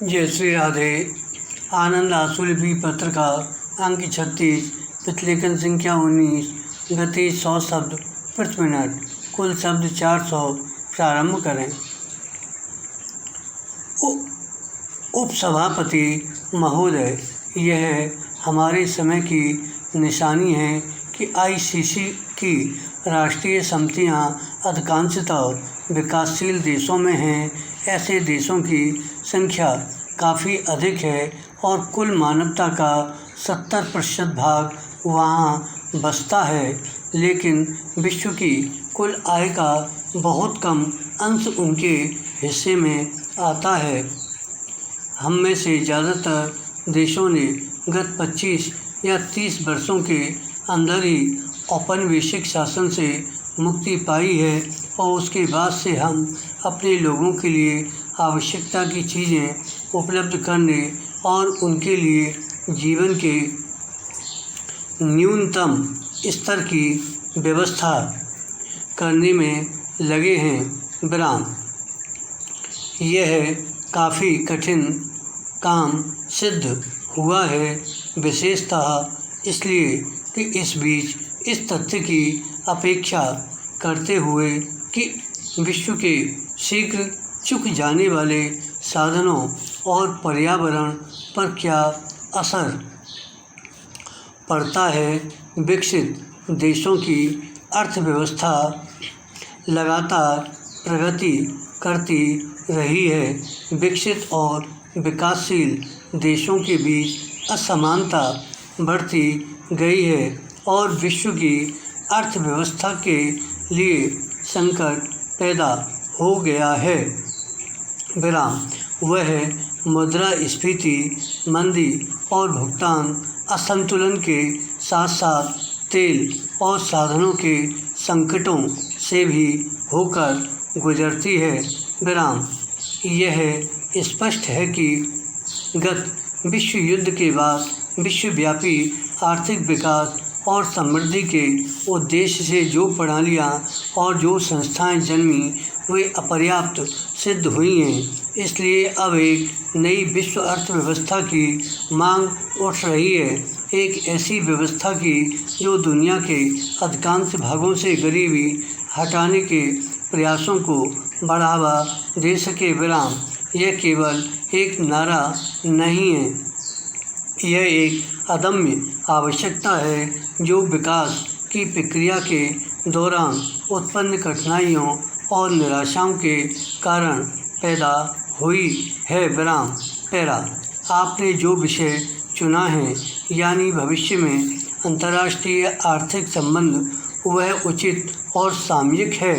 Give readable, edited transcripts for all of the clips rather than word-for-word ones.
जय श्री राधे। आनंद आशुलिपि पत्र का अंक 36, प्रतिलेखन संख्या 19, गति 100 शब्द प्रति मिनट, कुल शब्द 400। प्रारंभ करें। उपसभापति महोदय, यह हमारे समय की निशानी है कि आईसीसी की राष्ट्रीय समितियां अधिकांशतः विकासशील देशों में हैं। ऐसे देशों की संख्या काफ़ी अधिक है और कुल मानवता का 70% भाग वहाँ बसता है, लेकिन विश्व की कुल आय का बहुत कम अंश उनके हिस्से में आता है। हम में से ज़्यादातर देशों ने गत 25 या 30 वर्षों के अंदर ही औपनिवेशिक शासन से मुक्ति पाई है और उसके बाद से हम अपने लोगों के लिए आवश्यकता की चीज़ें उपलब्ध करने और उनके लिए जीवन के न्यूनतम स्तर की व्यवस्था करने में लगे हैं। विराम। यह काफ़ी कठिन काम सिद्ध हुआ है, विशेषतः इसलिए कि इस बीच इस तथ्य की अपेक्षा करते हुए कि विश्व के शीघ्र चुक जाने वाले साधनों और पर्यावरण पर क्या असर पड़ता है, विकसित देशों की अर्थव्यवस्था लगातार प्रगति करती रही है। विकसित और विकासशील देशों के बीच असमानता बढ़ती गई है और विश्व की अर्थव्यवस्था के लिए संकट पैदा हो गया है। विराम। वह मुद्रास्फीति, मंदी और भुगतान असंतुलन के साथ साथ तेल और साधनों के संकटों से भी होकर गुजरती है। विराम। यह स्पष्ट है कि गत विश्व युद्ध के बाद विश्वव्यापी आर्थिक विकास और समृद्धि के उद्देश्य से जो प्रणालियाँ और जो संस्थाएं जन्मी वे अपर्याप्त सिद्ध हुई हैं। इसलिए अब एक नई विश्व अर्थव्यवस्था की मांग उठ रही है, एक ऐसी व्यवस्था की जो दुनिया के अधिकांश भागों से गरीबी हटाने के प्रयासों को बढ़ावा दे सके। विराम। यह केवल एक नारा नहीं है, यह एक अदम्य आवश्यकता है जो विकास की प्रक्रिया के दौरान उत्पन्न कठिनाइयों और निराशाओं के कारण पैदा हुई है। विराम। पैरा। आपने जो विषय चुना है, यानी भविष्य में अंतर्राष्ट्रीय आर्थिक संबंध, वह उचित और सामयिक है।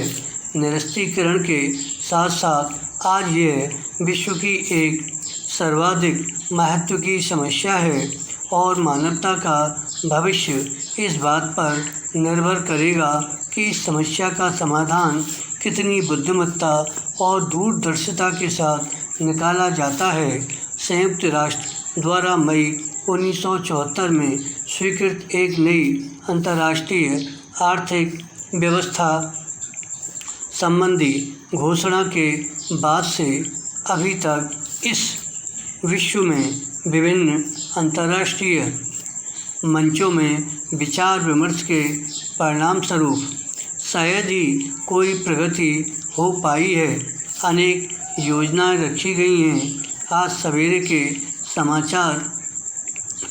निरस्त्रीकरण के साथ साथ आज यह विश्व की एक सर्वाधिक महत्व की समस्या है और मानवता का भविष्य इस बात पर निर्भर करेगा कि इस समस्या का समाधान कितनी बुद्धिमत्ता और दूरदर्शिता के साथ निकाला जाता है। संयुक्त राष्ट्र द्वारा मई 1974 में स्वीकृत एक नई अंतर्राष्ट्रीय आर्थिक व्यवस्था संबंधी घोषणा के बाद से अभी तक इस विश्व में विभिन्न अंतर्राष्ट्रीय मंचों में विचार विमर्श के परिणामस्वरूप शायद ही कोई प्रगति हो पाई है। अनेक योजनाएं रखी गई हैं। आज सवेरे के समाचार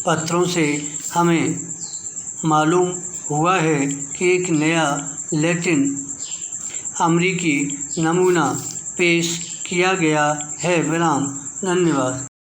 पत्रों से हमें मालूम हुआ है कि एक नया लैटिन अमेरिकी नमूना पेश किया गया है। विराम। धन्यवाद।